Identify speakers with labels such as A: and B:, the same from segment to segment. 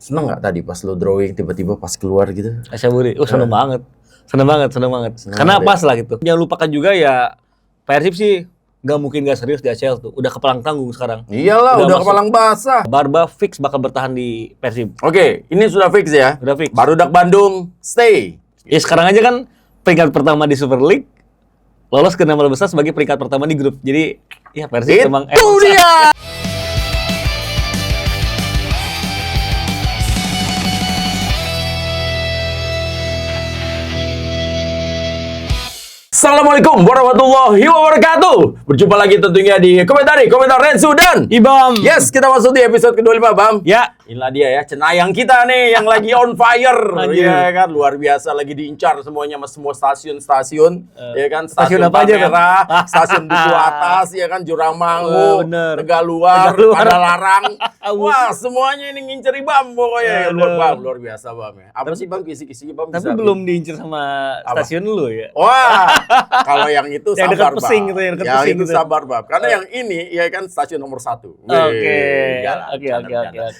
A: Seneng nggak tadi pas lo drawing tiba-tiba pas keluar gitu?
B: Ratchaburi, seneng banget. Seneng banget. Karena pas lah gitu. Jangan lupakan juga ya, Persib sih nggak mungkin nggak serius di ACL tuh. Udah kepalang tanggung sekarang.
A: Iyalah, udah kepalang basah.
B: Barba fix bakal bertahan di Persib.
A: Oke, ini sudah fix ya?
B: Udah fix.
A: Barudak Bandung, stay.
B: Ya sekarang aja kan peringkat pertama di Super League, lolos ke 16 besar sebagai peringkat pertama di grup. Jadi ya Persib emang
A: dia. Assalamualaikum warahmatullahi wabarakatuh. Berjumpa lagi tentunya di komentar Rensu dan
B: Ibam.
A: Yes, kita masuk di episode ke-25, Bam.
B: Ya.
A: Inilah dia ya, cenayang kita nih yang lagi on fire. Iya kan, luar biasa, lagi diincar semuanya sama semua stasiun-stasiun. Ya kan,
B: stasiun apa aja,
A: Palmerah, stasiun Duku Atas, ya kan, Jurang Mangu, Tegaluar, Padalarang. Wah, semuanya ini ngincer Ibam pokoknya. Luar biasa, Bam ya. Apa sih, Bam, kisi-kisinya, Bam?
B: Tapi belum diincar sama stasiun lu ya.
A: Wah, kalau yang itu
B: yang
A: sabar,
B: Bang. Pesing gitu,
A: yang itu gitu. Sabar, Bab. Karena yang ini ya kan stasiun nomor 1.
B: Oke.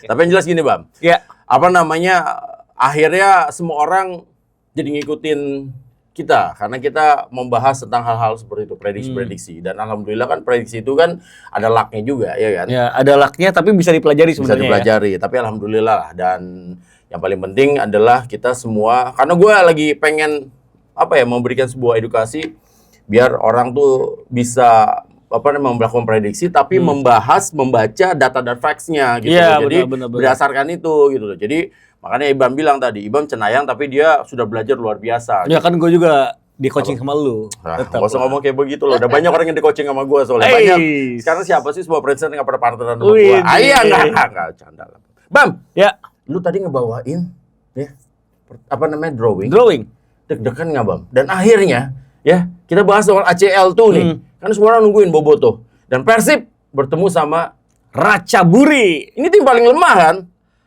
A: Tapi yang jelas gini, Bam.
B: Ya.
A: Apa namanya? Akhirnya semua orang jadi ngikutin kita karena kita membahas tentang hal-hal seperti itu, prediksi-prediksi. Dan alhamdulillah kan prediksi itu kan ada luck-nya juga, ya kan?
B: Ya, ada luck-nya tapi bisa dipelajari sebenarnya.
A: Bisa dipelajari, tapi alhamdulillah. Dan yang paling penting adalah kita semua, karena gue lagi pengen memberikan sebuah edukasi biar orang tuh bisa melakukan prediksi tapi membaca data dan facts-nya gitu.
B: Ya,
A: jadi
B: benar.
A: berdasarkan itu gitu loh. Jadi makanya Ibam bilang tadi, Ibam cenayang tapi dia sudah belajar luar biasa.
B: Ya gitu. Kan gue juga di coaching sama lu.
A: Gak usah ngomong kayak begitu loh. Udah banyak orang yang di coaching sama gue soalnya. Banyak. Sekarang siapa sih sebuah presiden yang pada partneran sama gue? Iya, enggak canda lah. Bam.
B: Ya.
A: Lu tadi ngebawain ya drawing. Deg-degan nggak, Bam? Dan akhirnya ya kita bahas soal ACL tuh nih. Kan semua orang nungguin Boboto. Dan Persib bertemu sama
B: Ratchaburi.
A: Ini tim paling lemah kan?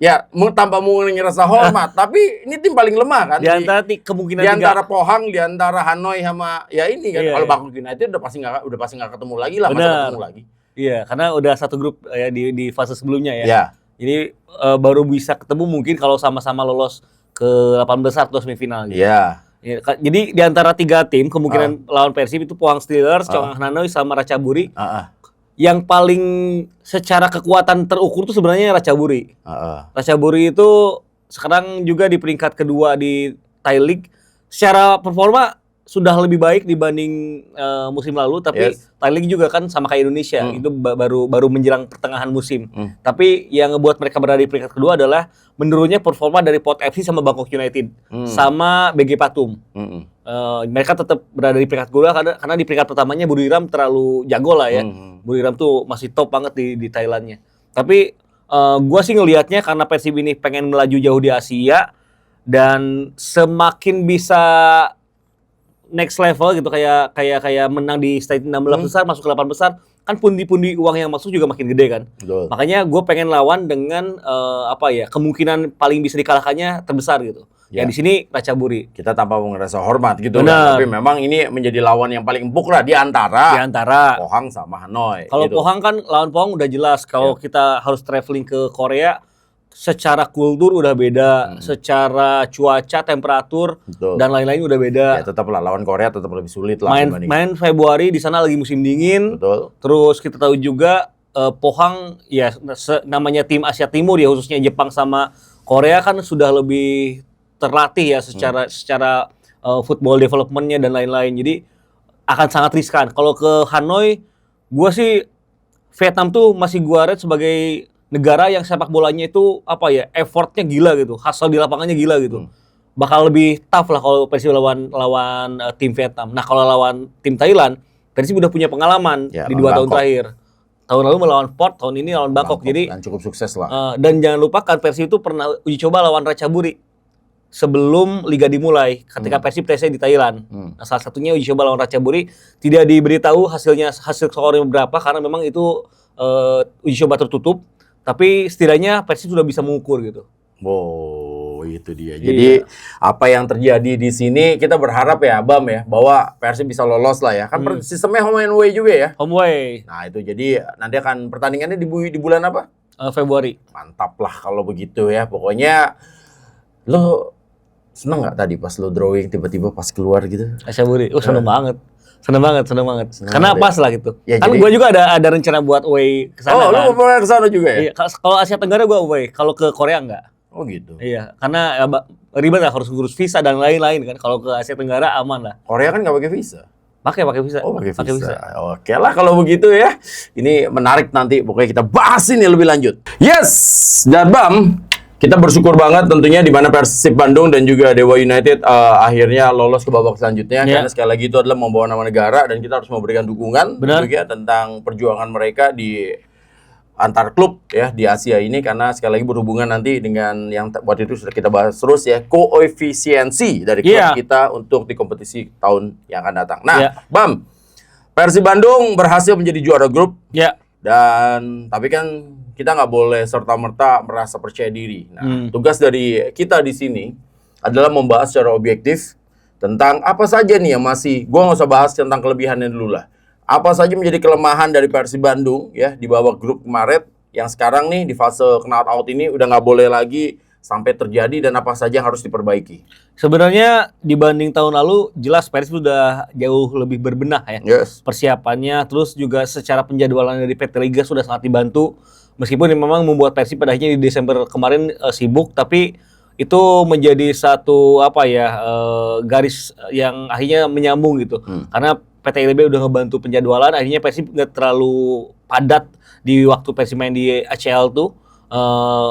A: Ya, tanpa mengurangi rasa hormat, tapi ini tim paling lemah kan?
B: Di antara kemungkinan
A: di antara Pohang, di antara Hanoi sama ya ini kan. Kalau Bangkok United udah pasti nggak ketemu lagi lah, masa ketemu lagi.
B: Iya, karena udah satu grup ya di fase sebelumnya ya.
A: Iya.
B: Jadi baru bisa ketemu mungkin kalau sama-sama lolos ke 8 besar atau semifinal gitu.
A: Iya.
B: Ya, jadi di antara 3 tim kemungkinan lawan Persib itu Pohang Steelers, Chongqing Hanoi sama Ratchaburi. Yang paling secara kekuatan terukur itu sebenarnya Ratchaburi. Ratchaburi itu sekarang juga di peringkat kedua di Thai League. Secara performa sudah lebih baik dibanding musim lalu, tapi Thai League juga kan sama kayak Indonesia, itu baru menjelang pertengahan musim. Tapi yang ngebuat mereka berada di peringkat kedua adalah menurunnya performa dari Pot FC sama Bangkok United sama BG Patum. Mereka tetap berada di peringkat kedua karena di peringkat pertamanya Buriram terlalu jago lah ya. Buriram tuh masih top banget di Thailandnya. Tapi gua sih ngelihatnya karena Persib ini pengen melaju jauh di Asia dan semakin bisa next level gitu, kayak menang di stage 16 besar masuk ke 8 besar, kan pundi-pundi uang yang masuk juga makin gede kan.
A: Betul.
B: Makanya gue pengen lawan dengan kemungkinan paling bisa dikalahkannya terbesar gitu. Ya di sini Ratchaburi.
A: Kita tanpa ngerasa hormat gitu kan. Tapi memang ini menjadi lawan yang paling empuk lah di antara Pohang sama Hanoi.
B: Kalau
A: gitu.
B: Pohang kan lawan Pohang udah jelas kalau kita harus traveling ke Korea, secara kultur udah beda, secara cuaca, temperatur, dan lain-lain udah beda.
A: Ya tetaplah lawan Korea tetap lebih sulit lah.
B: Main Februari di sana lagi musim dingin.
A: Betul.
B: Terus kita tahu juga Pohang ya namanya tim Asia Timur ya, khususnya Jepang sama Korea kan sudah lebih terlatih ya secara football development-nya dan lain-lain. Jadi akan sangat riskan. Kalau ke Hanoi, gua sih Vietnam tuh masih gua rate sebagai negara yang sepak bolanya itu effortnya gila gitu, hasil di lapangannya gila gitu. Bakal lebih tough lah kalau Persib lawan tim Vietnam. Nah kalau lawan tim Thailand, Persib udah punya pengalaman di 2 tahun terakhir. Tahun lalu melawan Port, tahun ini lawan Bangkok. Jadi
A: dan cukup sukses lah.
B: Dan jangan lupakan Persib itu pernah uji coba lawan Ratchaburi sebelum liga dimulai, ketika Persib tes di Thailand. Nah, salah satunya uji coba lawan Ratchaburi, tidak diberitahu hasil skornya berapa karena memang itu uji coba tertutup. Tapi setidaknya Persib sudah bisa mengukur gitu.
A: Wow, itu dia. Jadi apa yang terjadi di sini kita berharap ya, Bam ya, bahwa Persib bisa lolos lah ya. Kan sistemnya home and away juga ya.
B: Home away.
A: Nah itu jadi nanti akan pertandingannya di bulan apa?
B: Februari.
A: Mantap lah kalau begitu ya. Pokoknya lo seneng nggak tadi pas lo drawing tiba-tiba pas keluar gitu?
B: Ratchaburi. Seneng banget. Seneng banget. Karena
A: banget
B: pas lah gitu.
A: Ya,
B: kan
A: jadi-
B: gue juga ada rencana buat away ke sana.
A: Oh,
B: kan.
A: lo mau ke sana juga ya?
B: Iya, kalau Asia Tenggara gue away, kalau ke Korea enggak.
A: Oh gitu.
B: Iya, karena ribet lah harus ngurus visa dan lain-lain kan. Kalau ke Asia Tenggara aman lah.
A: Korea kan nggak pakai visa.
B: Pakai visa.
A: Oh, pakai visa. Oke lah kalau begitu ya. Ini menarik nanti. Pokoknya kita bahas ini lebih lanjut. Yes, dan Bam, kita bersyukur banget tentunya di mana Persib Bandung dan juga Dewa United akhirnya lolos ke babak selanjutnya.
B: Yeah.
A: Karena sekali lagi itu adalah membawa nama negara dan kita harus memberikan dukungan
B: Benar.
A: juga tentang perjuangan mereka di antar klub ya di Asia ini, karena sekali lagi berhubungan nanti dengan yang waktu itu sudah kita bahas terus ya, koefisiensi dari klub
B: Yeah.
A: kita untuk di kompetisi tahun yang akan datang. Nah,
B: Yeah.
A: Bam, Persib Bandung berhasil menjadi juara grup
B: Ya,
A: dan tapi kan kita nggak boleh serta-merta merasa percaya diri. Nah, tugas dari kita di sini adalah membahas secara objektif tentang apa saja nih yang masih, gua nggak usah bahas tentang kelebihannya dulu lah. Apa saja menjadi kelemahan dari Persib Bandung ya di babak grup kemarin yang sekarang nih di fase knockout out ini udah nggak boleh lagi sampai terjadi, dan apa saja yang harus diperbaiki.
B: sebenarnya dibanding tahun lalu jelas Persib sudah jauh lebih berbenah ya.
A: Yes.
B: Persiapannya, terus juga secara penjadwalan dari PT Liga sudah sangat dibantu. Meskipun memang membuat Persib pada akhirnya di Desember kemarin sibuk, tapi itu menjadi satu garis yang akhirnya menyambung gitu. Karena PT LB udah ngebantu penjadwalan, akhirnya Persib nggak terlalu padat di waktu Persib main di ACL tuh.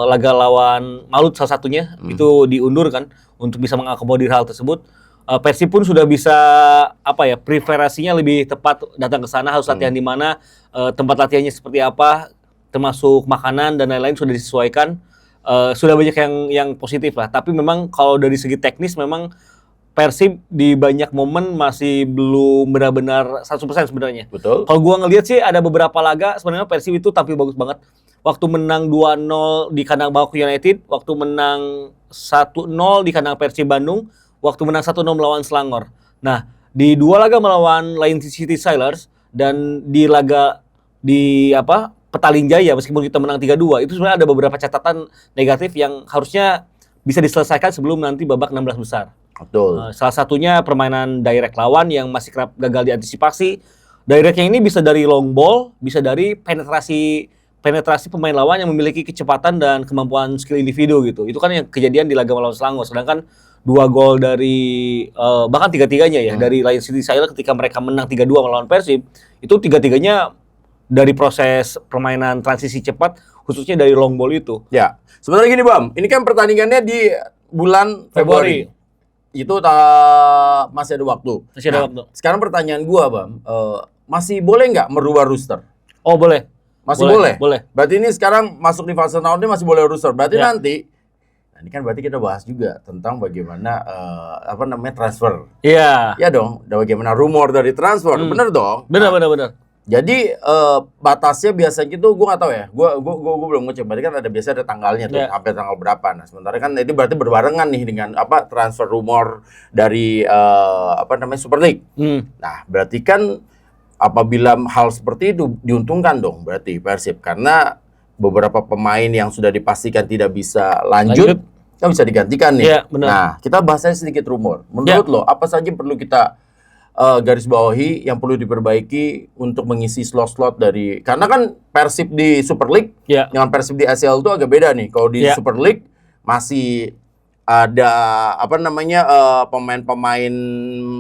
B: Laga lawan Malut salah satunya itu diundur kan untuk bisa mengakomodir hal tersebut. Persib pun sudah bisa preferasinya lebih tepat datang ke sana, harus latihan di mana, tempat latihannya seperti apa, termasuk makanan dan lain-lain sudah disesuaikan. Sudah banyak yang positif lah. Tapi memang kalau dari segi teknis memang Persib di banyak momen masih belum benar-benar 100% sebenarnya.
A: Betul.
B: Kalau gua ngelihat sih ada beberapa laga sebenarnya Persib itu tampil bagus banget. Waktu menang 2-0 di kandang Bangkok United, waktu menang 1-0 di kandang Persib Bandung, waktu menang 1-0 melawan Selangor. Nah, di dua laga melawan Lion City Sailors dan di laga di Petaling Jaya meskipun kita menang 3-2, itu sebenarnya ada beberapa catatan negatif yang harusnya bisa diselesaikan sebelum nanti babak 16 besar.
A: Betul.
B: Salah satunya permainan direct lawan yang masih kerap gagal diantisipasi. Directnya ini bisa dari long ball, bisa dari penetrasi pemain lawan yang memiliki kecepatan dan kemampuan skill individu gitu. Itu kan yang kejadian di laga melawan Selangor. Sedangkan 2 gol dari bahkan tiga-tiganya ya dari Lion City Sailors ketika mereka menang 3-2 melawan Persib, itu tiga-tiganya dari proses permainan transisi cepat, khususnya dari long ball itu.
A: Ya, sebenarnya gini Bam, ini kan pertandingannya di bulan Februari. Itu masih ada waktu.
B: Masih ada waktu.
A: Sekarang pertanyaan gua Bam, masih boleh nggak merubah rooster?
B: Oh boleh.
A: Masih boleh?
B: Boleh.
A: Berarti ini sekarang masuk di fase round ini masih boleh rooster. Berarti
B: Ya.
A: nanti, nah ini kan berarti kita bahas juga tentang bagaimana transfer.
B: Iya.
A: Ya dong, dan bagaimana rumor dari transfer. Bener dong?
B: Benar.
A: Jadi batasnya biasanya itu gue nggak tahu ya, gue belum ngecek. Berarti kan biasanya ada tanggalnya tuh,
B: Yeah.
A: sampai tanggal berapa. Nah sementara kan itu berarti berbarengan nih dengan transfer rumor dari Super League. Nah berarti kan apabila hal seperti itu diuntungkan dong berarti Persib, karena beberapa pemain yang sudah dipastikan tidak bisa lanjut kan bisa digantikan nih.
B: Yeah, benar.
A: Nah kita bahasnya sedikit rumor. Menurut lo apa saja perlu kita garis bawahi yang perlu diperbaiki untuk mengisi slot-slot dari, karena kan Persib di Super League dengan Persib di ACL itu agak beda nih. Kalau di Super League masih ada pemain-pemain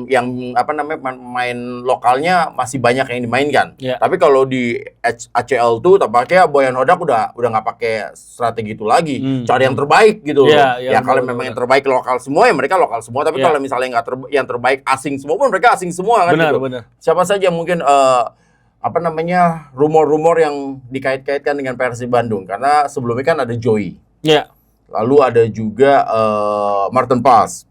A: yang pemain lokalnya masih banyak yang dimainkan. Tapi kalau di ACL tuh tampaknya Boyan Hodak udah nggak pakai strategi itu lagi. Cari yang terbaik gitu loh. Ya kalau memang yang terbaik lokal semua ya mereka lokal semua. Tapi kalau misalnya nggak yang terbaik asing semua pun mereka asing semua kan.
B: Benar.
A: Siapa saja mungkin rumor-rumor yang dikait-kaitkan dengan Persib Bandung, karena sebelumnya kan ada Joey. Lalu ada juga Martin Pass.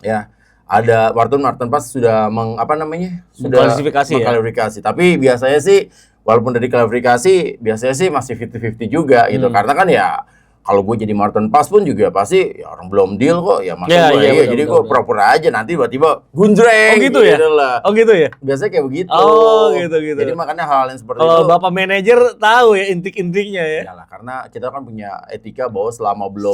A: Ya. Ada Martin Pass sudah mengklarifikasi. Tapi biasanya sih walaupun dari klarifikasi biasanya sih masih 50-50 juga gitu. Karena kan ya kalau gue jadi Martin Pass pun juga pasti ya orang belum deal kok ya maksud gue jadi gue pura-pura aja nanti tiba-tiba gunjreng.
B: Oh gitu ya?
A: Lah.
B: Oh gitu ya?
A: Biasanya kayak begitu.
B: Oh gitu.
A: Jadi makanya hal yang seperti
B: kalau
A: itu.
B: Bapak manajer tahu ya intik-intiknya ya.
A: Iyalah, karena kita kan punya etika bahwa selama belum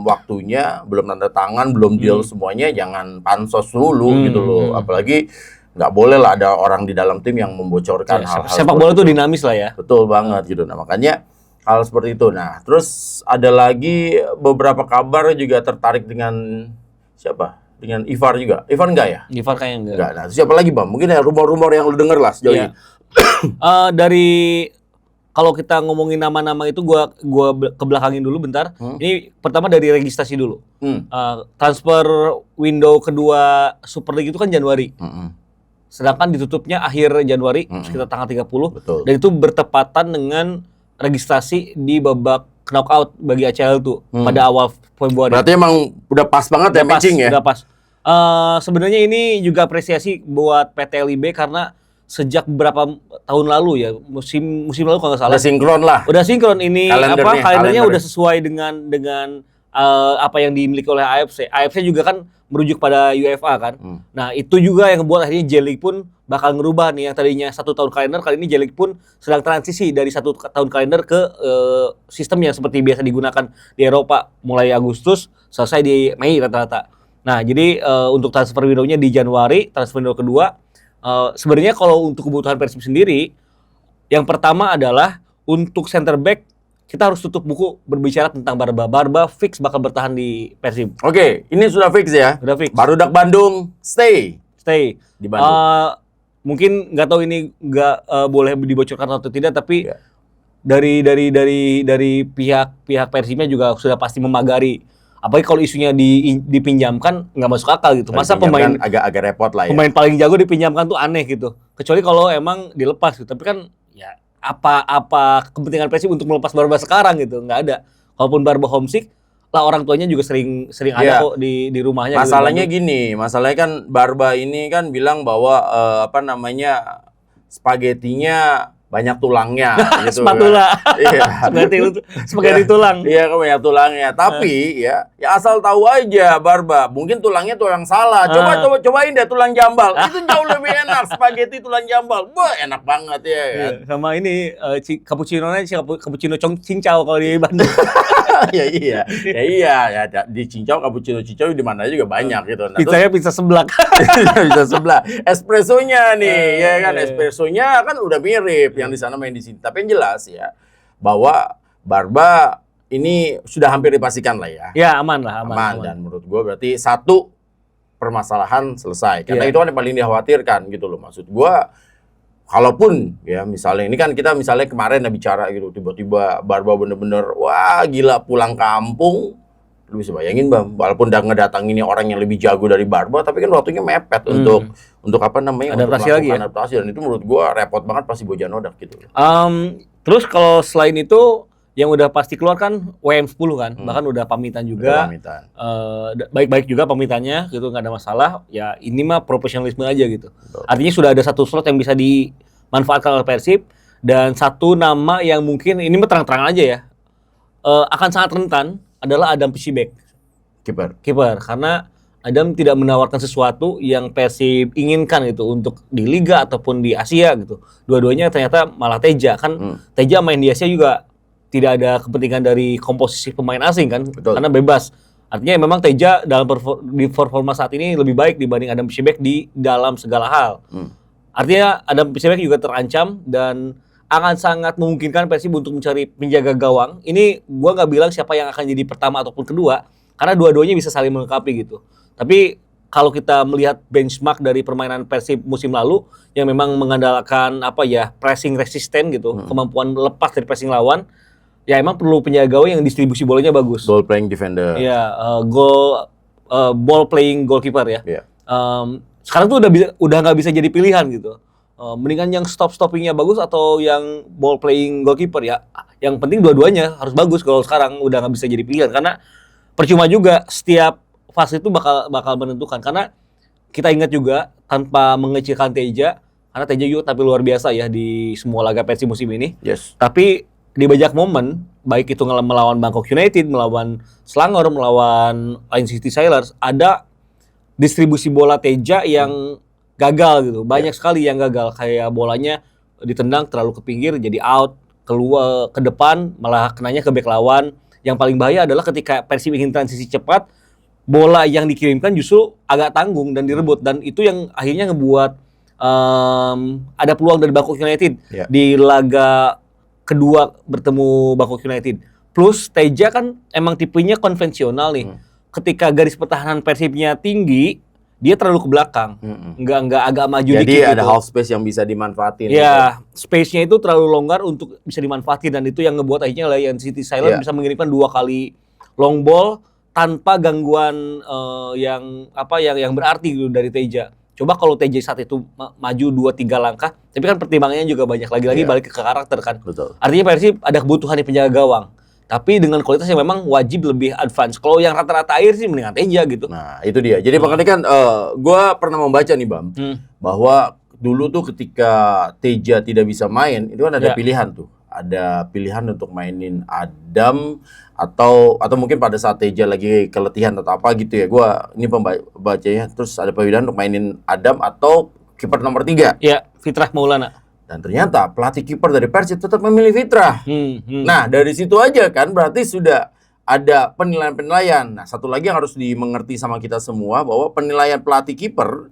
A: waktunya, belum tanda tangan, belum deal semuanya, jangan pansos dulu gitu loh. Apalagi nggak boleh lah ada orang di dalam tim yang membocorkan hal-hal
B: sepak bola itu dinamis lah ya.
A: Betul banget gitu. Nah makanya hal seperti itu. Nah terus ada lagi beberapa kabar juga tertarik dengan siapa? Dengan Ivar juga. Ivar enggak ya?
B: Ivar kayaknya enggak.
A: Nah siapa lagi Bang? Mungkin ya rumor-rumor yang lu denger lah sejauh ini.
B: Dari kalau kita ngomongin nama-nama itu gua kebelakangin dulu bentar. Ini pertama dari registrasi dulu. Transfer window kedua Super League itu kan Januari. Sedangkan ditutupnya akhir Januari sekitar tanggal 30.
A: Betul.
B: Dan itu bertepatan dengan registrasi di babak knockout bagi ACL itu pada awal Februari.
A: Berarti emang udah pas banget ya matching ya?
B: Udah pas. Sebenarnya ini juga apresiasi buat PT LIB karena sejak beberapa tahun lalu ya, musim lalu kalau nggak salah.
A: Udah sinkron lah.
B: Udah sinkron ini kalendernya udah sesuai dengan apa yang dimiliki oleh AFC. AFC juga kan merujuk pada UEFA kan. Nah itu juga yang membuat akhirnya J-League pun bakal ngerubah nih yang tadinya 1 tahun kalender, kali ini J-League pun sedang transisi dari 1 tahun kalender ke sistem yang seperti biasa digunakan di Eropa mulai Agustus selesai di Mei rata-rata. Nah jadi untuk transfer window-nya di Januari, transfer window kedua sebenarnya kalau untuk kebutuhan Persib sendiri yang pertama adalah untuk center back kita harus tutup buku berbicara tentang Barba. Barba fix bakal bertahan di Persib.
A: Oke, ini sudah fix ya?
B: Sudah fix.
A: Barudak Bandung stay di Bandung.
B: Mungkin nggak tahu ini nggak boleh dibocorkan atau tidak, tapi dari pihak Persibnya juga sudah pasti memagari. Apalagi kalau isunya dipinjamkan nggak masuk akal gitu. Masa pemain
A: agak repot lah ya.
B: Pemain paling jago dipinjamkan tuh aneh gitu. Kecuali kalau emang dilepas gitu. Tapi kan ya apa kepentingan Persib untuk melepas Barba sekarang gitu, nggak ada. Kalaupun Barba homesick, lah orang tuanya juga sering ada kok di rumahnya.
A: Masalahnya gitu, masalahnya kan Barba ini kan bilang bahwa spagetinya banyak tulangnya gitu.
B: Spatula.
A: Iya.
B: Spageti tulang.
A: Iya, kan banyak tulangnya. Tapi ya asal tahu aja Barba, mungkin tulangnya tulang salah. Cobain deh tulang jambal. Itu jauh lebih enak spageti tulang jambal. Wah, enak banget ya kan.
B: Sama ini cappuccino-nya cappuccino cincau kalau di Bandung.
A: iya. Di cincau cappuccino cincau di mana juga banyak gitu. Nah,
B: pizzanya pizza seblak.
A: Pizza seblak. Espressonya nih, ya kan espressonya kan udah mirip yang di sana main di sini. Tapi yang jelas ya bahwa Barba ini sudah hampir dipastikan lah ya.
B: Ya aman.
A: Dan menurut gue berarti satu permasalahan selesai. Karena itu kan yang paling dikhawatirkan gitu loh. Maksud gue kalaupun ya misalnya ini kan kita misalnya kemarin bicara gitu tiba-tiba Barba bener-bener wah gila pulang kampung. Lu bisa bayangin Bang, walaupun udah ngedatangin orang yang lebih jago dari Barba, tapi kan waktunya mepet untuk adaptasi dan itu menurut gua repot banget pasti Bojanodak gitu.
B: Terus kalau selain itu yang udah pasti keluar kan WM10 kan, bahkan udah pamitan juga. Baik-baik juga pamitannya gitu, nggak ada masalah. Ya ini mah profesionalisme aja gitu. Betul. Artinya sudah ada 1 slot yang bisa dimanfaatkan oleh Persib dan 1 nama yang mungkin ini mah terang-terang aja ya. Akan sangat rentan adalah Adam Pishibek, kiper. Karena Adam tidak menawarkan sesuatu yang Persib inginkan gitu untuk di Liga ataupun di Asia gitu. Dua-duanya ternyata malah Teja kan. Teja main di Asia juga tidak ada kepentingan dari komposisi pemain asing kan. Betul. Karena bebas. Artinya memang Teja di performa saat ini lebih baik dibanding Adam Pishibek di dalam segala hal. Artinya Adam Pishibek juga terancam dan akan sangat memungkinkan Persib untuk mencari penjaga gawang. Ini gua nggak bilang siapa yang akan jadi pertama ataupun kedua, karena dua-duanya bisa saling melengkapi gitu. Tapi kalau kita melihat benchmark dari permainan Persib musim lalu yang memang mengandalkan pressing resisten gitu, kemampuan lepas dari pressing lawan, ya emang perlu penjaga gawang yang distribusi bolanya bagus.
A: Ball playing defender.
B: Ya, ball playing goalkeeper ya.
A: Yeah.
B: Sekarang tuh udah nggak bisa jadi pilihan gitu. Mendingan yang stoppingnya bagus atau yang ball playing goalkeeper ya. Yang penting dua-duanya harus bagus kalau sekarang udah nggak bisa jadi pilihan karena percuma juga setiap fase itu bakal menentukan karena kita ingat juga tanpa mengecilkan Teja karena Teja juga tapi luar biasa ya di semua laga Persib musim ini.
A: Yes.
B: Tapi di banyak momen, baik itu melawan Bangkok United, melawan Selangor, melawan Line City Sailors, ada distribusi bola Teja yang gagal gitu. Banyak sekali yang gagal, kayak bolanya ditendang terlalu ke pinggir jadi out, keluar ke depan malah kenanya ke bek lawan. Yang paling bahaya adalah ketika Persib ingin transisi cepat, bola yang dikirimkan justru agak tanggung dan direbut, dan itu yang akhirnya ngebuat ada peluang dari Bangkok United di laga kedua bertemu Bangkok United. Plus Teja kan emang tipenya konvensional nih. Ketika garis pertahanan Persibnya tinggi, dia terlalu ke belakang, nggak agak maju dikit.
A: Jadi ada
B: gitu.
A: half space yang bisa dimanfaatin.
B: Ya, space-nya itu terlalu longgar untuk bisa dimanfaatin, dan itu yang ngebuat akhirnya Lion City Sailors bisa mengirimkan 2 kali long ball tanpa gangguan yang berarti gitu dari Teja. Coba kalau Teja saat itu maju 2-3 langkah, tapi kan pertimbangannya juga banyak, lagi-lagi balik ke karakter kan.
A: Betul.
B: Artinya Persib ada kebutuhan di penjaga gawang, tapi dengan kualitas yang memang wajib lebih advance. Kalau yang rata-rata air sih mendingan Teja gitu.
A: Nah, itu dia. Jadi makanya kan gue pernah membaca nih, Bam, bahwa dulu tuh ketika Teja tidak bisa main, itu kan ada pilihan tuh. Ada pilihan untuk mainin Adam atau mungkin pada saat Teja lagi keletihan atau apa gitu ya. Gue ini pembacanya, terus ada pilihan untuk mainin Adam atau kiper nomor 3.
B: Ya, Fitrah Maulana.
A: Dan ternyata pelatih kiper dari Persib tetap memilih Fitrah. Nah, dari situ aja kan berarti sudah ada penilaian-penilaian. Nah, satu lagi yang harus dimengerti sama kita semua, bahwa penilaian pelatih kiper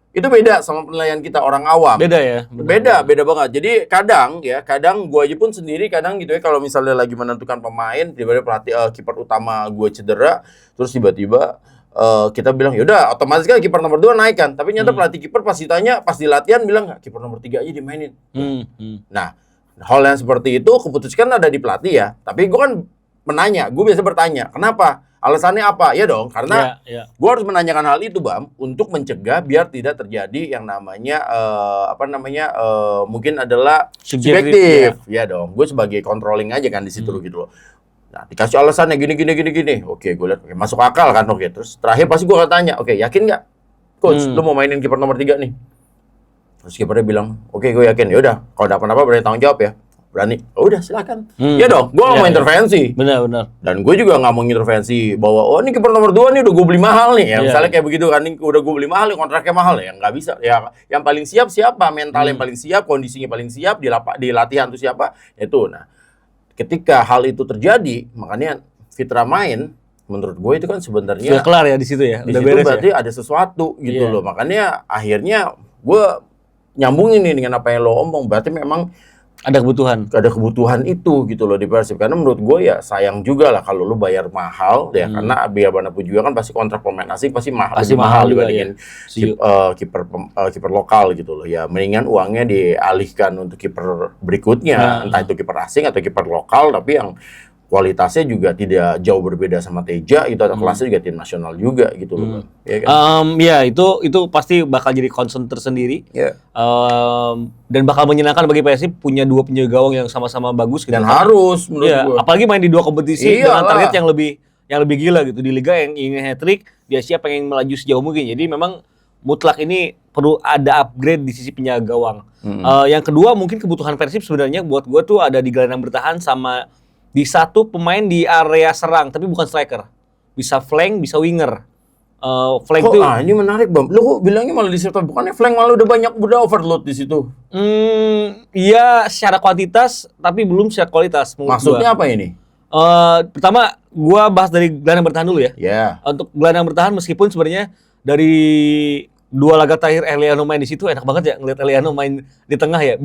A: itu beda sama penilaian kita orang awam.
B: Beda ya?
A: Beda banget. Jadi kadang gue aja pun sendiri kadang gitu ya, kalau misalnya lagi menentukan pemain, tiba-tiba pelatih kiper utama gue cedera, terus tiba-tiba kita bilang yaudah otomatis kan kiper nomor 2 naik kan, tapi nyata pelatih kiper pas ditanya, pas di latihan bilang kiper nomor 3 aja dimainin. Nah, hal yang seperti itu keputuskan ada di pelatih ya, tapi gue kan gue biasa bertanya kenapa, alasannya apa ya dong, karena gue harus menanyakan hal itu, Bam, untuk mencegah biar tidak terjadi yang namanya mungkin adalah subjektif ya dong. Gue sebagai controlling aja kan di situ gitu loh. Nah, dikasih alasannya gini. Oke, gue lihat masuk akal kan. Oke, terus terakhir pasti gue akan tanya, oke, yakin nggak, coach, lu mau mainin kiper nomor 3 nih? Terus kipernya bilang, oke, gue yakin. Ya udah, kalau ada apa-apa berani tanggung jawab ya. Berani. Oh, udah, silakan. Ya dong, gue nggak mau intervensi.
B: Benar.
A: Dan gue juga nggak mau intervensi bahwa ini kiper nomor 2 nih udah gue beli mahal nih. Ya, misalnya kayak begitu kan, ini udah gue beli mahal nih, kontraknya mahal ya, nggak bisa. Ya, yang paling siap siapa? Mental yang paling siap, kondisinya paling siap, di latihan tuh siapa? Itu. Nah, ketika hal itu terjadi, makanya Fitra main, menurut gue itu kan sebenarnya
B: sudah kelar ya di situ ya.
A: Di situ berarti ada sesuatu gitu loh. Makanya akhirnya gue nyambungin nih dengan apa yang lo omong. Berarti memang
B: ada kebutuhan
A: itu gitu loh di Persib. Karena menurut gue ya sayang juga lah kalau lo bayar mahal ya, karena biar manapun juga kan pasti kontrak pemain asing pasti mahal juga dibandingin kiper lokal gitu loh. Ya mendingan uangnya dialihkan untuk kiper berikutnya, entah itu kiper asing atau kiper lokal, tapi yang kualitasnya juga tidak jauh berbeda sama Teja gitu, atau kelasnya juga tim nasional juga gitu loh. Ya kan?
B: Itu pasti bakal jadi concern tersendiri. Dan bakal menyenangkan bagi Persib punya 2 penjaga gawang yang sama-sama bagus gitu.
A: Dan harus menurut gue.
B: Apalagi main di 2 kompetisi dengan target yang lebih gila gitu. Di liga yang ingin hat-trick, di Asia pengen melaju sejauh mungkin. Jadi memang mutlak ini perlu ada upgrade di sisi penjaga gawang. Yang kedua mungkin kebutuhan Persib sebenarnya buat gue tuh ada di gelandang bertahan sama di satu pemain di area serang, tapi bukan striker. Bisa flank, bisa winger. Flank itu
A: ini menarik, Bang. Lu kok bilangnya malah di situ, bukannya flank malah udah overload di situ.
B: Iya, secara kuantitas tapi belum secara kualitas.
A: Maksudnya apa ini?
B: Pertama, gua bahas dari gelandang bertahan dulu ya. Untuk gelandang bertahan, meskipun sebenarnya dari 2 laga terakhir Eliano main di situ, enak banget ya ngeliat Eliano main di tengah ya.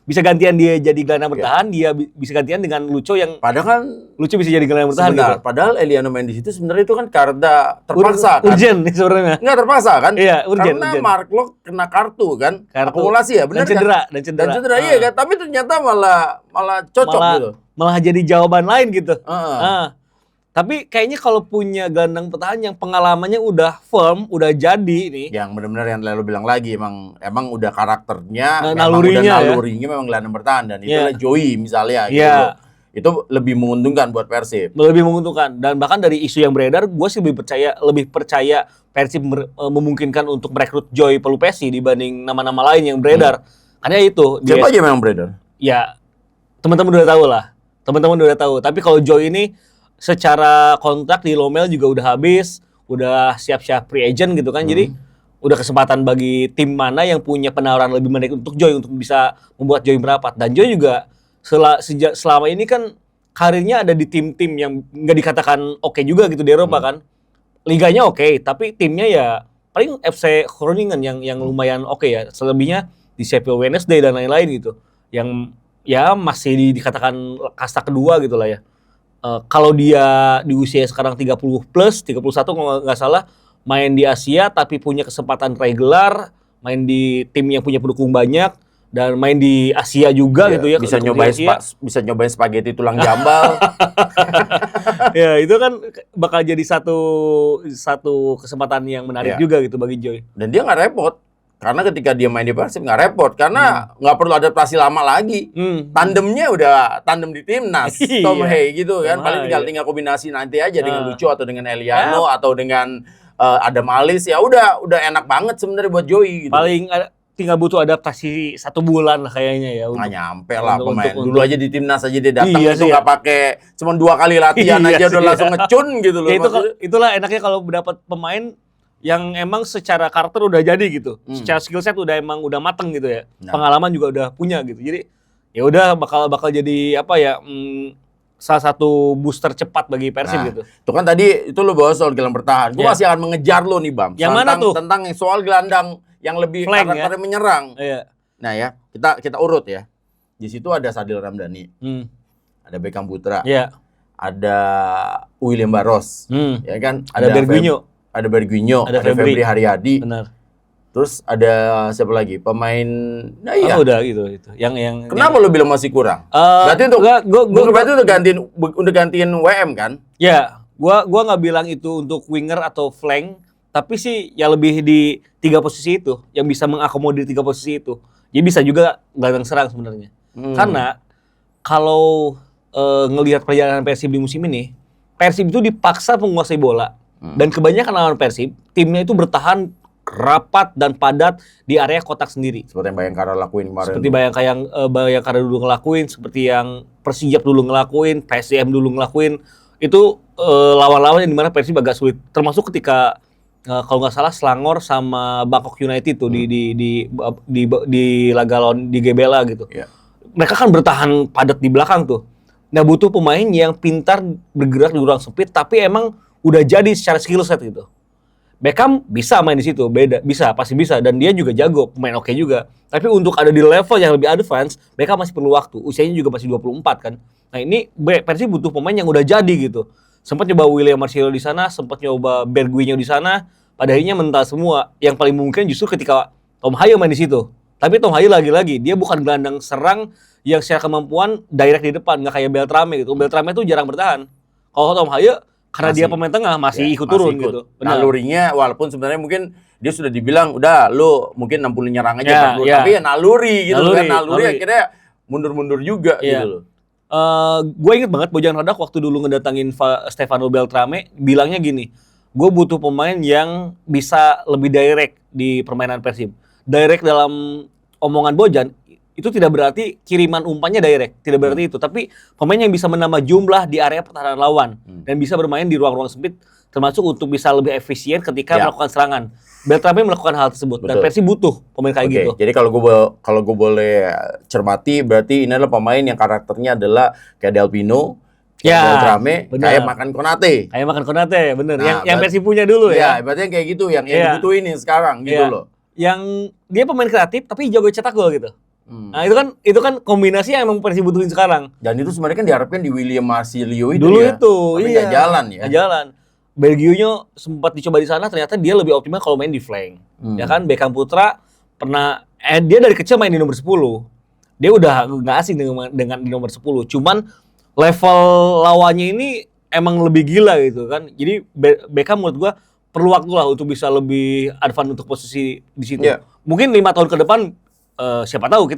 B: Bisa gantian dia jadi gelandang bertahan, dia bisa gantian dengan Lucho yang
A: padahal kan
B: Lucho bisa jadi gelandang bertahan gitu.
A: Padahal Eliano main di situ sebenarnya itu kan karena terpaksa kan.
B: Urgen sebenarnya.
A: Enggak terpaksa kan?
B: Iya, urgen.
A: Karena Mark Locke kena kartu kan. Akumulasi ya, benar kan?
B: Dan cedera.
A: Iya kan, tapi ternyata malah cocok gitu.
B: Malah jadi jawaban lain gitu. Tapi kayaknya kalau punya gelandang pertahanan yang pengalamannya udah firm, udah jadi nih.
A: Yang benar-benar yang lalu bilang lagi, emang udah karakternya,
B: nalurinya
A: memang gelandang bertahan, dan itulah Joey misalnya gitu. Itu lebih menguntungkan buat Persib.
B: Lebih menguntungkan, dan bahkan dari isu yang beredar, gue sih lebih percaya Persib memungkinkan untuk merekrut Joey Pelupesi dibanding nama-nama lain yang beredar. Karena itu.
A: Siapa aja memang beredar?
B: Ya, teman-teman udah tahu lah. Teman-teman udah tahu. Tapi kalau Joy ini secara kontrak di Lomel juga udah habis, udah siap-siap free agent gitu kan. Jadi udah kesempatan bagi tim mana yang punya penawaran lebih menarik untuk Joy untuk bisa membuat Joy merapat. Dan Joy juga selama ini kan karirnya ada di tim-tim yang nggak dikatakan oke juga gitu di Eropa kan. Liganya oke, tapi timnya ya paling FC Groningen yang lumayan oke ya. Selebihnya di Sheffield Wednesday dan lain-lain gitu. Yang ya masih dikatakan kasta kedua gitu lah ya. Kalau dia di usia sekarang 30 plus, 31 kalau nggak salah, main di Asia tapi punya kesempatan regular, main di tim yang punya pendukung banyak, dan main di Asia juga gitu ya.
A: Bisa nyobain spaghetti tulang jambal.
B: Ya itu kan bakal jadi satu kesempatan yang menarik juga gitu bagi Joy.
A: Dan dia nggak repot. Karena ketika dia main di Persib nggak repot, karena nggak perlu adaptasi lama lagi. Tandemnya udah tandem di timnas, Tom Hay gitu kan. Paling tinggal kombinasi nanti aja dengan Lucho atau dengan Eliano atau dengan Adam Alis, ya udah enak banget sebenarnya buat Joey. Gitu.
B: Paling tinggal butuh adaptasi 1 bulan lah kayaknya ya.
A: Nggak nyampe lah pemain. Dulu aja di timnas aja dia datang itu nggak pakai, cuma 2 kali latihan aja udah langsung ngecun gitu loh.
B: Ya itulah enaknya kalau dapat pemain yang emang secara karakter udah jadi gitu. Secara skill set udah mateng gitu ya. Pengalaman juga udah punya gitu. Jadi ya udah bakal jadi apa ya? Salah satu booster cepat bagi Persib gitu.
A: Itu kan tadi itu lo bahas soal gelandang bertahan. Gue masih akan mengejar lo nih, Bam.
B: Yang mana tuh?
A: Tentang soal gelandang yang lebih karakternya menyerang.
B: Iya.
A: Nah ya, kita urut ya. Di situ ada Sadil Ramdhani. Ada Beckham Putra.
B: Iya.
A: Ada William Barros. Ya kan?
B: Ada Berguinho.
A: Ada Berguinho, ada Febri Haryadi.
B: Benar.
A: Terus ada siapa lagi? Pemain
B: udah gitu. Yang
A: kenapa lo bilang masih kurang? Berarti untuk gantiin WM kan?
B: Ya, gua nggak bilang itu untuk winger atau flank, tapi sih ya lebih di 3 posisi itu yang bisa mengakomodir 3 posisi itu. Jadi bisa juga gelandang serang sebenarnya. Karena kalau ngelihat perjalanan Persib di musim ini, Persib itu dipaksa menguasai bola. Dan kebanyakan lawan Persib, timnya itu bertahan rapat dan padat di area kotak sendiri.
A: Seperti yang Bayangkara lakuin kemarin.
B: Seperti Bayangkara dulu ngelakuin, seperti yang Persijap dulu ngelakuin, PSM dulu ngelakuin. Itu lawan-lawan yang dimana Persib agak sulit. Termasuk ketika kalau nggak salah Selangor sama Bangkok United tuh di laga lawan di Gebela gitu. Yeah. Mereka kan bertahan padat di belakang tuh. Nah butuh pemain yang pintar bergerak di ruang sempit, tapi emang udah jadi secara skill set gitu. Beckham bisa main di situ, pasti bisa, dan dia juga jago, pemain oke juga. Tapi untuk ada di level yang lebih advance, Beckham masih perlu waktu. Usianya juga masih 24 kan. Nah ini Persib butuh pemain yang udah jadi gitu. Sempat nyoba William Marcelo di sana, sempat nyoba Berguinho di sana, pada akhirnya mental semua. Yang paling mungkin justru ketika Tom Hayo main di situ. Tapi Tom Hayo lagi-lagi dia bukan gelandang serang yang secara kemampuan direct di depan, nggak kayak Beltrame gitu. Beltrame itu jarang bertahan. Kalau Tom Hayo karena dia pemain tengah masih ikut turun gitu.
A: Nalurinya walaupun sebenarnya mungkin dia sudah dibilang udah lu mungkin 60 nyerang aja tapi ya naluri gitu kan. Naluri akhirnya mundur-mundur juga gitu loh.
B: Gue inget banget Bojang Radak waktu dulu ngedatangin Stefano Beltrame bilangnya gini, gue butuh pemain yang bisa lebih direct di permainan Persib. Direct dalam omongan Bojan itu tidak berarti kiriman umpannya direct, tidak berarti itu. Tapi pemain yang bisa menambah jumlah di area pertahanan lawan dan bisa bermain di ruang-ruang sempit, termasuk untuk bisa lebih efisien ketika melakukan serangan. Beltrame melakukan hal tersebut. Betul. Dan Persib butuh pemain kayak gitu.
A: Jadi kalau gue boleh cermati, berarti ini adalah pemain yang karakternya adalah kayak Delpino, Beltrame, kayak Makan Konate.
B: Kayak Makan Konate, bener. Nah, yang Persib punya dulu ya.
A: Iya, berarti yang kayak gitu, yang dibutuhin sekarang gitu loh.
B: Yang dia pemain kreatif tapi jago cetak gol gitu. Nah itu kan kombinasi yang emang Persib butuhin sekarang.
A: Dan itu sebenarnya kan diharapkan di William Marcelo itu
B: dulu
A: ya.
B: Tapi
A: nggak jalan ya.
B: Nggak jalan. Berguinho sempat dicoba di sana, ternyata dia lebih optimal kalau main di flank. Ya kan, Beckham Putra pernah dia dari kecil main di nomor 10. Dia udah nggak asing dengan di nomor 10. Cuman level lawannya ini emang lebih gila gitu kan. Jadi Beckham menurut gua perlu waktu lah untuk bisa lebih advance untuk posisi di situ. Yeah. Mungkin 5 tahun ke depan siapa tahu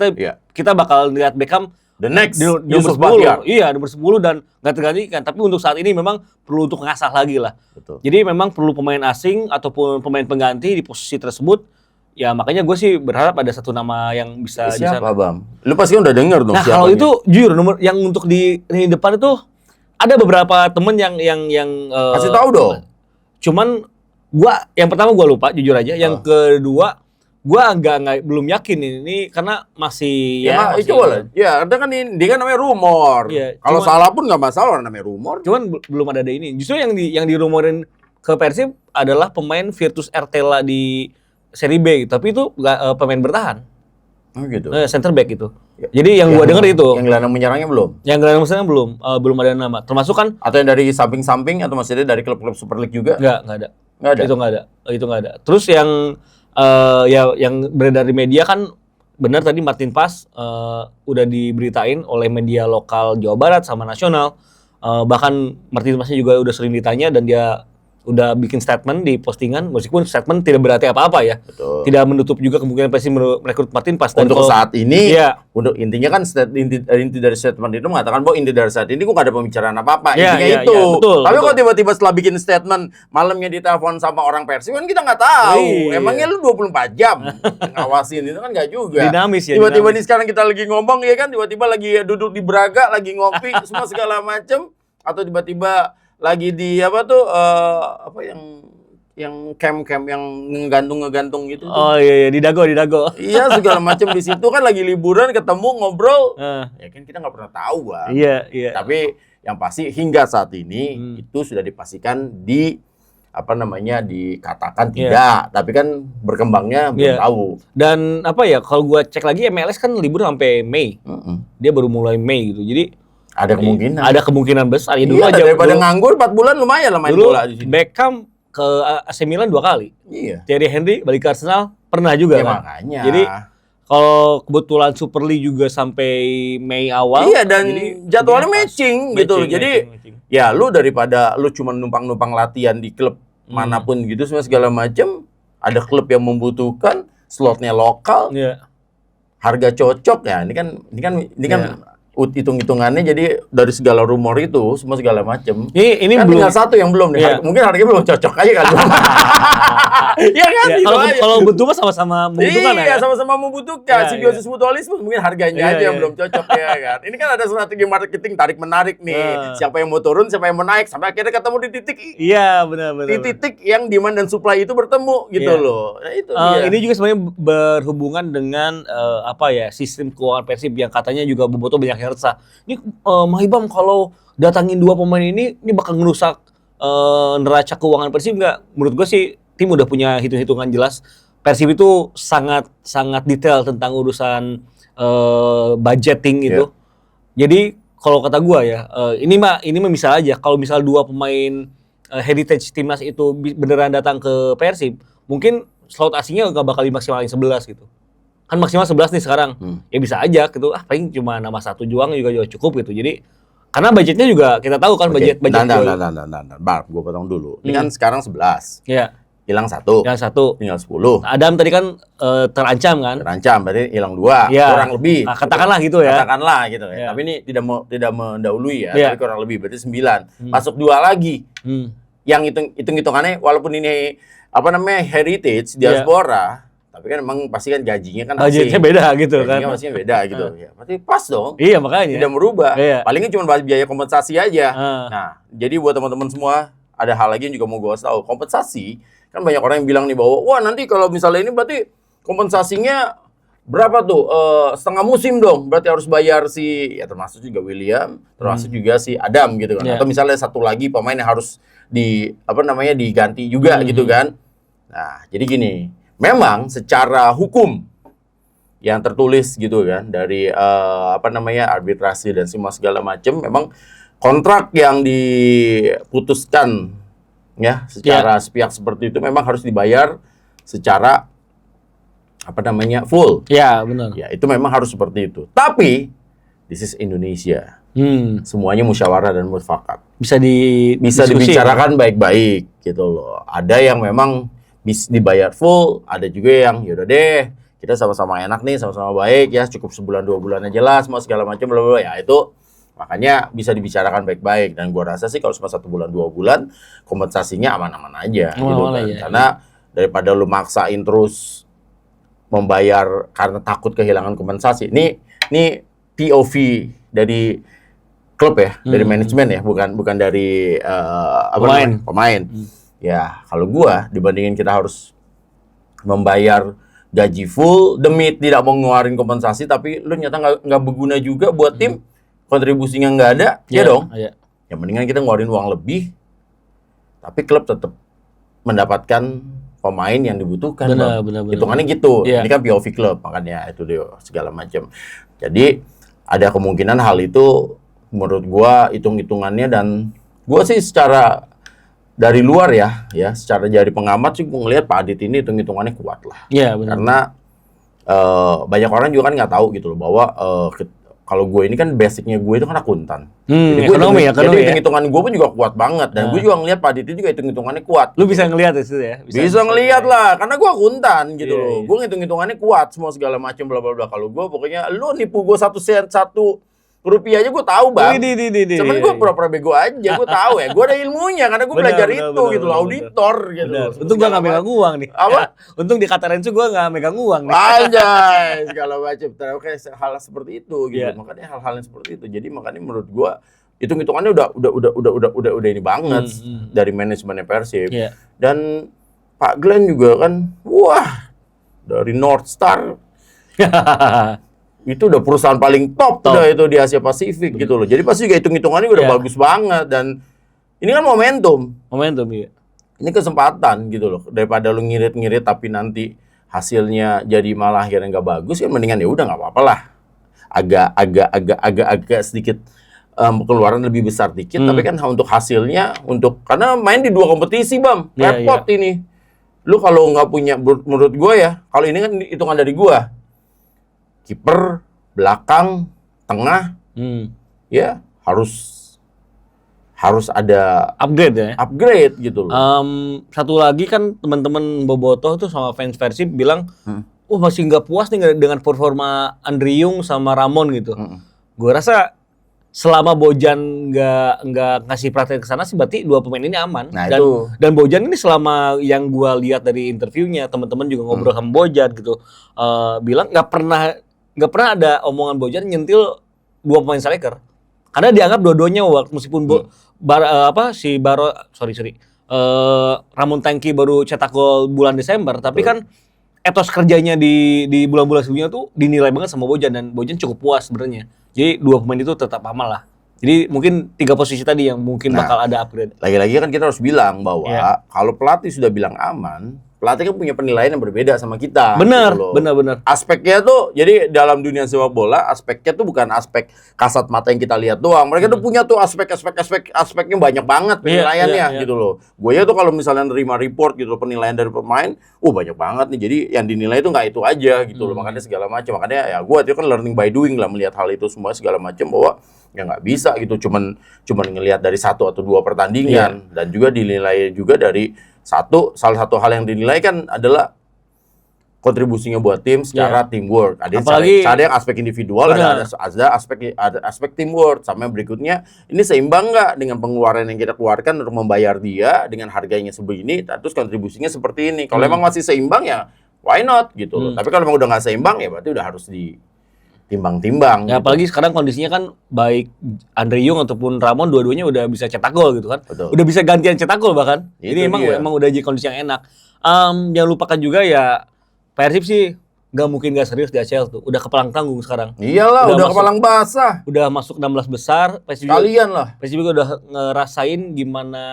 B: kita bakal lihat Beckham
A: the next
B: di nomor 10. Iya, nomor 10 dan nggak tergantikan. Tapi untuk saat ini memang perlu untuk ngasah lagi lah.
A: Betul.
B: Jadi memang perlu pemain asing ataupun pemain pengganti di posisi tersebut ya makanya gue sih berharap ada satu nama yang bisa di sana.
A: Siapa, Bam? Lu pasti kan udah denger dong
B: Nah,
A: siapanya.
B: kalau itu jujur nomor yang untuk di depan itu ada beberapa temen yang
A: kasih tahu dong.
B: Cuman yang pertama gua lupa jujur aja, yang kedua gua belum yakin ini karena masih
A: itu boleh. Ya, ada kan ini dia kan namanya rumor.
B: Iya,
A: Kalau salah pun nggak masalah namanya rumor.
B: Cuman belum ada ini. Justru yang dirumorin ke Persib adalah pemain Virtus Ertela di Serie B gitu. Tapi itu pemain bertahan.
A: Oh gitu.
B: Center back gitu. Ya. Jadi yang gua denger itu.
A: Yang gelandang menyerangnya belum?
B: Yang gelandang menyerangnya belum ada nama. Termasuk kan
A: atau yang dari samping-samping atau masih ada dari klub-klub Super League juga?
B: Enggak ada. Itu enggak ada. Terus yang yang beredar di media kan benar tadi Martin Paes udah diberitain oleh media lokal Jawa Barat sama nasional. Bahkan Martin Paesnya juga udah sering ditanya dan dia udah bikin statement di postingan, meskipun statement tidak berarti apa-apa ya.
A: Betul.
B: Tidak menutup juga kemungkinan Persib merekrut Martin Paes.
A: Untuk saat ini, untuk intinya kan inti dari statement itu mengatakan bahwa inti dari saat ini gue gak ada pembicaraan apa-apa. Intinya itu.
B: Betul,
A: tapi kalau tiba-tiba setelah bikin statement, malamnya ditelepon sama orang Persib kan kita nggak tahu. Emangnya lu 24 jam ngawasin itu kan nggak juga.
B: Dinamis ya.
A: Tiba-tiba nih sekarang kita lagi ngomong ya kan, tiba-tiba lagi duduk di Braga, lagi ngopi, semua segala macem. Atau tiba-tiba lagi di yang camp yang ngegantung gitu.
B: Oh iya di Dago.
A: Iya segala macam di situ kan lagi liburan ketemu ngobrol. Ya kan kita nggak pernah tahu, Bang.
B: Iya.
A: Tapi yang pasti hingga saat ini itu sudah dipastikan dikatakan tidak, tapi kan berkembangnya belum tahu.
B: Dan kalau gua cek lagi MLS kan libur sampai Mei. Dia baru mulai Mei gitu. Jadi
A: ada kemungkinan.
B: Ada kemungkinan besar. Ya dulu
A: iya,
B: aja
A: daripada nganggur 4 bulan lumayan lah main bola di sini.
B: Beckham ke AC Milan 2 kali.
A: Iya.
B: Thierry Henry balik ke Arsenal pernah juga kan.
A: Makanya.
B: Jadi kalau kebetulan Super League juga sampai Mei awal.
A: Iya dan jadwalnya matching gitu. Jadi ya lu daripada lu cuma numpang-numpang latihan di klub manapun gitu semua segala macam, ada klub yang membutuhkan slotnya lokal.
B: Iya.
A: Harga cocok ya. Ini kan hitung-hitungannya jadi dari segala rumor itu semua segala macam. Ini kan belum, tinggal satu yang belum nih.
B: Iya.
A: Mungkin harganya belum cocok aja kali. Iya kan?
B: Kalau bentuknya sama-sama membutuhkan
A: ya. Iya, sama-sama membutuhkan. Simbiosis mutualisme mungkin harganya aja yang belum cocok ya kan. Ini kan ada strategi marketing tarik-menarik nih. Siapa yang mau turun, siapa yang mau naik sampai akhirnya ketemu di titik.
B: Iya, benar.
A: Di titik yang demand dan supply itu bertemu gitu loh. Nah, itu
B: ini juga sebenarnya berhubungan dengan sistem keuangan Persib yang katanya juga bobotoh banyak yang resah. Ini Mahibam kalau datangin 2 pemain ini bakal ngerusak neraca keuangan Persib nggak? Menurut gue sih tim udah punya hitung-hitungan jelas. Persib itu sangat detail tentang urusan budgeting itu. Jadi kalau kata gue ya, ini mah misal aja. Kalau misal 2 pemain heritage timnas itu beneran datang ke Persib, mungkin slot asingnya nggak bakal dimaksimalin 11 gitu. Kan maksimal 11 nih sekarang. Ya bisa aja gitu. Paling cuma nama 1 juang juga cukup gitu. Jadi karena budgetnya juga kita tahu kan budget.
A: Bar, gue potong dulu. Ini kan sekarang 11.
B: Iya.
A: Hilang 1. Tinggal 10.
B: Adam tadi kan terancam kan?
A: Terancam, berarti hilang 2. Kurang lebih.
B: Nah, katakanlah gitu ya.
A: Katakanlah gitu ya. Tapi ini tidak mendahului ya. Tapi kurang lebih berarti 9. Masuk 2 lagi. Yang hitung-hitungannya walaupun ini heritage diaspora, tapi kan emang pasti kan gajinya kan
B: budgetnya beda gitu kan.
A: Gajinya pastinya beda gitu. Ya, berarti pas dong.
B: Iya, makanya.
A: Tidak merubah. Palingnya cuma biaya kompensasi aja.
B: Nah,
A: jadi buat teman-teman semua, ada hal lagi yang juga mau gue kasih tahu. Kompensasi, kan banyak orang yang bilang nih bahwa, wah nanti kalau misalnya ini berarti kompensasinya berapa tuh? Setengah musim dong. Berarti harus bayar ya termasuk juga William, termasuk juga si Adam gitu kan. Atau misalnya satu lagi pemain yang harus diganti juga gitu kan. Nah, jadi gini. Memang secara hukum yang tertulis gitu kan dari arbitrasi dan semua segala macam, memang kontrak yang diputuskan ya secara sepihak seperti itu memang harus dibayar secara full.
B: Iya, benar.
A: Ya, itu memang harus seperti itu. Tapi this is Indonesia. Semuanya musyawarah dan mufakat.
B: Bisa
A: dibicarakan baik-baik gitu loh. Ada yang memang dibayar full, ada juga yang yaudah deh kita sama-sama enak nih, sama-sama baik ya, cukup sebulan 2 bulan aja lah, semua segala macam ya, itu makanya bisa dibicarakan baik-baik. Dan gua rasa sih kalau cuma 1 bulan 2 bulan kompensasinya aman-aman aja gitu kan. Karena daripada lu maksain terus membayar karena takut kehilangan kompensasi. Ini POV dari klub ya, dari manajemen ya, bukan dari pemain. Ya, kalau gua dibandingin kita harus membayar gaji full demi tidak mau ngeluarin kompensasi, tapi lu nyata nggak berguna juga buat tim, kontribusinya nggak ada, ya dong. Ya mendingan kita ngeluarin uang lebih, tapi klub tetap mendapatkan pemain yang dibutuhkan.
B: Benar.
A: Hitungannya gitu. Ini kan POV klub, makanya itu dia segala macam. Jadi ada kemungkinan hal itu menurut gua hitung-hitungannya, dan gua sih secara dari luar ya secara jadi pengamat sih gua ngelihat Pak Adit ini hitung-hitungannya kuat lah.
B: Iya, benar.
A: Karena banyak orang juga kan nggak tahu gitu loh bahwa kalau gue ini kan basicnya gue itu kan akuntan. Jadi
B: ekonomi
A: jadi
B: ya.
A: hitung-hitungan gue pun juga kuat banget, dan gue juga ngelihat Pak Adit juga hitung-hitungannya kuat.
B: Lu bisa ngelihat itu ya?
A: Bisa ngelihat lah, karena gue akuntan gitu loh. Gue ngitung-hitungannya kuat semua segala macam bla bla bla. Kalau gue pokoknya lu nipu gue 1 sen 1 rupiah aja gue tahu bang. Cuman gue pura-pura bego aja, gue tahu ya. Gue ada ilmunya karena gue belajar itu gitu loh, auditor gitu.
B: Untung gue nggak megang uang nih.
A: Apa?
B: Untung di Qatar Airways gue nggak megang uang nih.
A: Anjay, segala macam. Oke, hal seperti itu gitu. Makanya hal-hal yang seperti itu. Jadi makanya menurut gue hitung-hitungannya udah ini banget dari manajemennya Persib. Dan Pak Glenn juga kan, wah dari North Star. Itu udah perusahaan paling top udah itu di Asia Pasifik gitu loh. Jadi pasti juga hitung-hitungannya udah bagus banget, dan ini kan momentum iya. Ini kesempatan gitu loh. Daripada lu ngirit-ngirit tapi nanti hasilnya jadi malah akhirnya nggak bagus, ya mendingan ya udah nggak apa-apa lah. Agak sedikit keluaran lebih besar dikit, tapi kan untuk hasilnya karena main di 2 kompetisi, Bam. Repot ini. Lu kalau nggak punya, menurut gue ya, kalau ini kan hitungan dari gue. Kiper, belakang, tengah, ya harus ada upgrade gitu loh.
B: Satu lagi kan teman-teman Bobotoh tuh sama fans Persib bilang, masih nggak puas nih dengan performa Andriung sama Ramon gitu. Gue rasa selama Bojan nggak ngasih perhatian ke sana sih, berarti 2 pemain ini aman.
A: Nah,
B: dan Bojan ini selama yang gue lihat dari interviewnya, teman-teman juga ngobrol sama Bojan gitu, bilang nggak pernah ada omongan Bojan nyentil 2 pemain striker. Karena dianggap dua-duanya meskipun Ramon Tanki baru cetak gol bulan Desember, tapi kan etos kerjanya di bulan-bulan sebelumnya tuh dinilai banget sama Bojan, dan Bojan cukup puas sebenarnya. Jadi 2 pemain itu tetap aman lah. Jadi mungkin 3 posisi tadi yang mungkin bakal ada upgrade.
A: Lagi-lagi kan kita harus bilang bahwa kalau pelatih sudah bilang aman, pelatih kan punya penilaian yang berbeda sama kita.
B: Benar.
A: Aspeknya tuh, jadi dalam dunia sepak bola, aspeknya tuh bukan aspek kasat mata yang kita lihat doang. Mereka tuh punya tuh aspeknya banyak banget penilaiannya gitu loh. Gue ya tuh kalau misalnya nerima report gitu loh, penilaian dari pemain, banyak banget nih. Jadi yang dinilai itu nggak itu aja gitu loh. Makanya segala macam. Makanya ya gue itu kan learning by doing lah, melihat hal itu semua segala macam, bahwa ya nggak bisa gitu cuman ngelihat dari 1 atau 2 pertandingan, dan juga dinilai juga dari salah satu hal yang dinilai kan adalah kontribusinya buat tim secara teamwork. Ada yang aspek individual, ada aspek teamwork. Sama yang berikutnya, ini seimbang nggak dengan pengeluaran yang kita keluarkan untuk membayar dia dengan harganya sebegini, terus kontribusinya seperti ini. Kalau emang masih seimbang ya why not gitu loh. Tapi kalau emang udah nggak seimbang ya berarti udah harus ditimbang-timbang.
B: Ya, gitu. Apalagi sekarang kondisinya kan baik Andriung ataupun Ramon dua-duanya udah bisa cetak gol gitu kan.
A: Betul.
B: Udah bisa gantian cetak gol bahkan. Jadi emang udah jadi kondisi yang enak. Jangan lupakan juga ya, Persib sih nggak mungkin nggak serius di ACL tuh. Udah kepalang tanggung sekarang.
A: Iyalah, udah kepalang basah.
B: Udah masuk 16 besar. Persib juga udah ngerasain gimana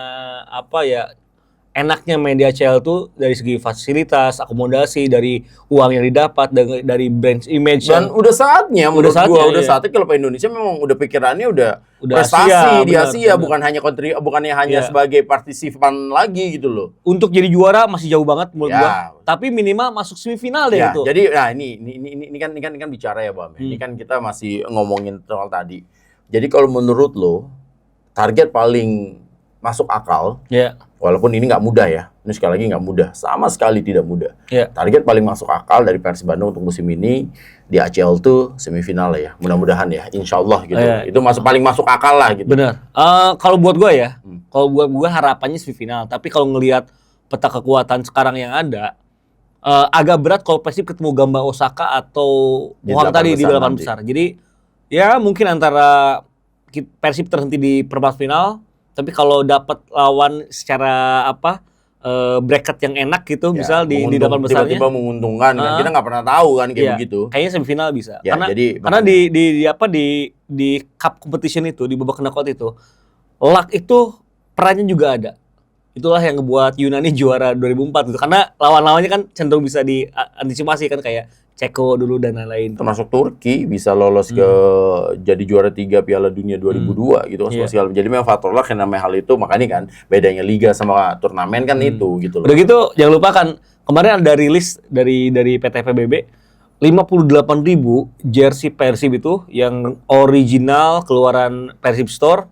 B: enaknya main di ACL tuh dari segi fasilitas, akomodasi, dari uang yang didapat, dari brand image.
A: Dan udah saatnya kalau Indonesia memang udah pikirannya udah prestasi di Asia, bukan hanya sebagai partisipan lagi gitu loh.
B: Untuk jadi juara masih jauh banget menurut gua. Tapi minimal masuk semifinal deh itu.
A: Jadi ini kan bicara ya, Bang. Ini kan kita masih ngomongin soal tadi. Jadi kalau menurut lo target paling masuk akal, walaupun ini nggak mudah ya, ini sekali lagi nggak mudah, sama sekali tidak mudah. Target paling masuk akal dari Persib Bandung untuk musim ini di ACL tuh semifinal ya, mudah-mudahan ya, insya Allah gitu. Itu paling masuk akal lah gitu.
B: Benar. Kalau buat gue harapannya semifinal. Tapi kalau ngelihat peta kekuatan sekarang yang ada, agak berat kalau Persib ketemu Gamba Osaka atau Pohang tadi di 8 besar. Jadi ya mungkin antara Persib terhenti di perempat final, tapi kalau dapat lawan secara bracket yang enak gitu,
A: ya,
B: misal di 8 besarnya
A: tiba-tiba menguntungkan kan, kita nggak pernah tahu kan kayak begitu.
B: Kayaknya semifinal bisa.
A: Ya,
B: karena di cup competition itu, di babak knockout itu, luck itu perannya juga ada. Itulah yang ngebuat Yunani juara 2004 gitu. Karena lawan-lawannya kan cenderung bisa diantisipasi kan, kayak Ceko dulu dan lain-lain.
A: Termasuk Turki bisa lolos ke jadi juara 3 Piala Dunia 2002 gitu. Jadi memang faktor luck yang namanya hal itu, makanya kan bedanya liga sama turnamen kan itu gitu loh.
B: Udah gitu jangan lupa kan kemarin ada rilis dari PT PBB 58.000 jersey Persib itu yang original keluaran Persib Store.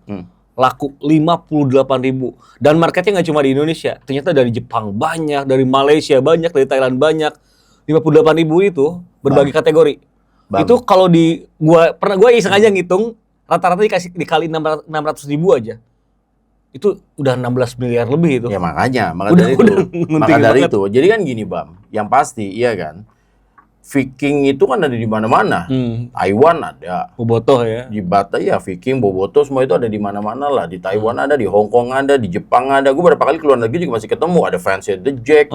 B: Laku 58.000 dan marketnya nggak cuma di Indonesia, ternyata dari Jepang banyak, dari Malaysia banyak, dari Thailand banyak. 58.000 itu berbagai kategori. Itu kalau gua iseng aja ngitung rata-rata dikali 600.000 aja. Itu udah 16 miliar lebih itu.
A: Ya makanya dari itu. Jadi kan gini Bam, yang pasti iya kan. Viking itu kan ada di mana-mana. Taiwan ada.
B: Bobotoh ya.
A: Di Batam ya Viking, Bobotoh semua itu ada di mana-mana lah. Di Taiwan ada, di Hong Kong ada, di Jepang ada. Gue berapa kali keluar negeri juga masih ketemu ada fansnya The Jack.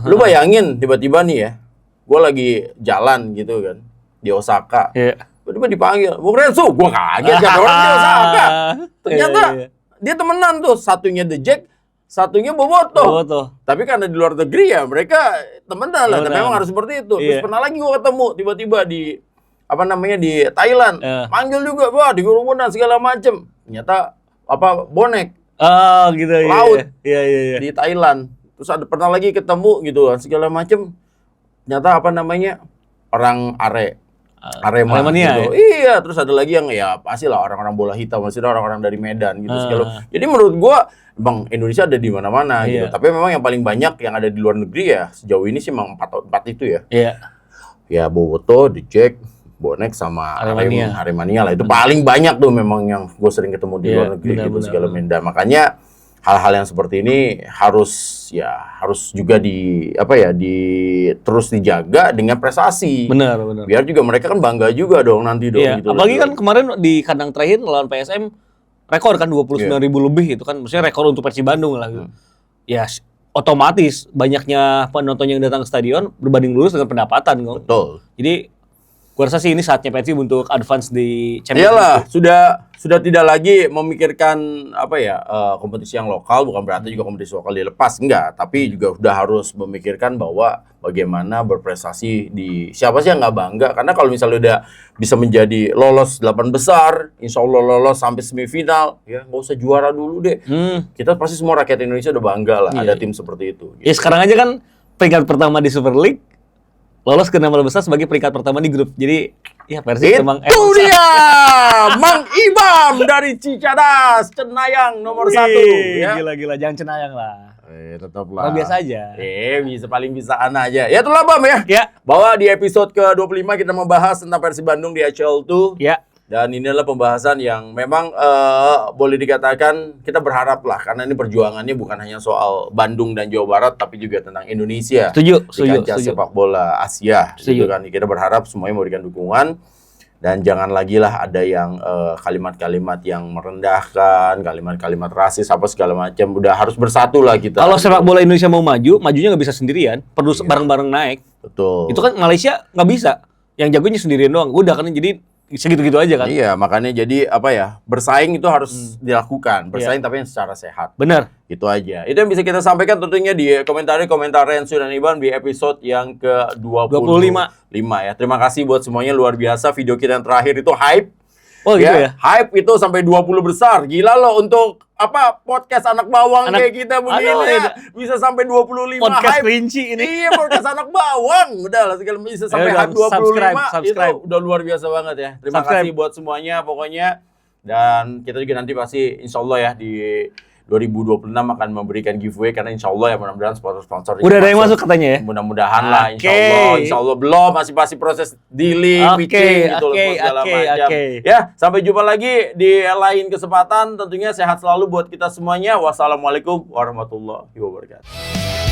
A: Lu bayangin tiba-tiba nih ya, gue lagi jalan gitu kan di Osaka. Tiba-tiba dipanggil, Bung Renzo, gue kaget kan orang di Osaka. Ternyata dia temenan tuh, satunya The Jack, satunya Bobotoh. Tapi karena di luar negeri ya mereka temenan lah. Tapi memang harus seperti itu. Terus pernah lagi gue ketemu tiba-tiba di di Thailand. Panggil juga, wah di kerumunan segala macem. Ternyata bonek.
B: Oh gitu ya.
A: Laut.
B: Iya.
A: Di Thailand. Terus pernah lagi ketemu gitu segala macem. Ternyata orang Arema gitu. Iya, terus ada lagi yang ya pastilah orang-orang bola hitam, maksudnya orang-orang dari Medan gitu segala. Jadi menurut gua Bang, Indonesia ada di mana-mana gitu. Tapi memang yang paling banyak yang ada di luar negeri ya sejauh ini sih memang empat itu ya. Iya. Ya Bobotoh, The Jack, Bonek sama Aremania lah. Itu paling banyak tuh memang yang gue sering ketemu di luar negeri gitu segala Medan. Makanya hal-hal yang seperti ini harus juga terus dijaga dengan prestasi.
B: Benar.
A: Biar juga mereka kan bangga juga dong nanti dong. Gitu
B: apalagi kan kemarin di kandang terakhir lawan PSM rekor kan 29.000 lebih itu kan, maksudnya rekor untuk Persib Bandung lah gitu. Ya otomatis banyaknya penonton yang datang ke stadion berbanding lurus dengan pendapatan kok.
A: Betul.
B: Jadi gua rasa sih ini saatnya Persib untuk advance di Champions League.
A: Iyalah, sudah tidak lagi memikirkan kompetisi yang lokal, bukan berarti juga kompetisi lokal dilepas, enggak, tapi juga udah harus memikirkan bahwa bagaimana berprestasi di siapa sih yang nggak bangga, karena kalau misalnya udah bisa menjadi lolos 8 besar, insya Allah lolos sampai semifinal, ya nggak usah juara dulu deh. Kita pasti semua rakyat Indonesia udah bangga lah ada tim seperti itu.
B: Ya sekarang aja kan peringkat pertama di Super League, lolos ke 16 besar sebagai peringkat pertama di grup. Jadi ya Persib memang
A: itu dia Mang Ibam dari Cicadas, Cenayang nomor 1 ya.
B: Gila jangan Cenayang lah.
A: Tetaplah.
B: Biasa aja.
A: Paling bisaan aja. Ya itulah Bam ya. Bahwa di episode ke-25 kita membahas tentang Persib Bandung di HL2.
B: Ya.
A: Dan inilah pembahasan yang memang boleh dikatakan kita berharap lah, karena ini perjuangannya bukan hanya soal Bandung dan Jawa Barat, tapi juga tentang Indonesia.
B: Setuju.
A: Di kancah sepak bola Asia. Gitu kan. Kita berharap semuanya memberikan dukungan. Dan jangan lagi lah ada yang kalimat-kalimat yang merendahkan, kalimat-kalimat rasis apa segala macam. Udah harus bersatu lah kita.
B: Kalau sepak bola Indonesia mau maju, majunya nggak bisa sendirian, perlu bareng-bareng naik.
A: Betul.
B: Itu kan Malaysia nggak bisa, yang jagonya sendirian doang. Udah kan jadi segitu-gitu aja kan.
A: Iya, makanya jadi bersaing itu harus dilakukan. Bersaing tapi yang secara sehat.
B: Benar.
A: Itu aja. Itu yang bisa kita sampaikan tentunya di komentar Rensu dan Iban di episode yang ke-25 ya. Terima kasih buat semuanya, luar biasa. Video kita yang terakhir itu hype.
B: Oh gitu ya?
A: Hype itu sampai 20 besar. Gila loh untuk podcast anak bawang kayak kita begini ya. Bisa sampai 25
B: podcast
A: hype.
B: kelinci ini.
A: Iya, podcast anak bawang. Udah lah, segala bisa sampai hype 25.
B: Subscribe.
A: Itu udah luar biasa banget ya. Terima kasih buat semuanya pokoknya. Dan kita juga nanti pasti insya Allah ya di 2026 akan memberikan giveaway, karena insya Allah ya mudah-mudahan sponsor-sponsor
B: udah ada yang masuk katanya ya?
A: Mudah-mudahan lah insya Allah belum, masih proses dealing, pitching gitu loh segala macam. Ya, sampai jumpa lagi di lain kesempatan, tentunya sehat selalu buat kita semuanya. Wassalamualaikum warahmatullahi wabarakatuh.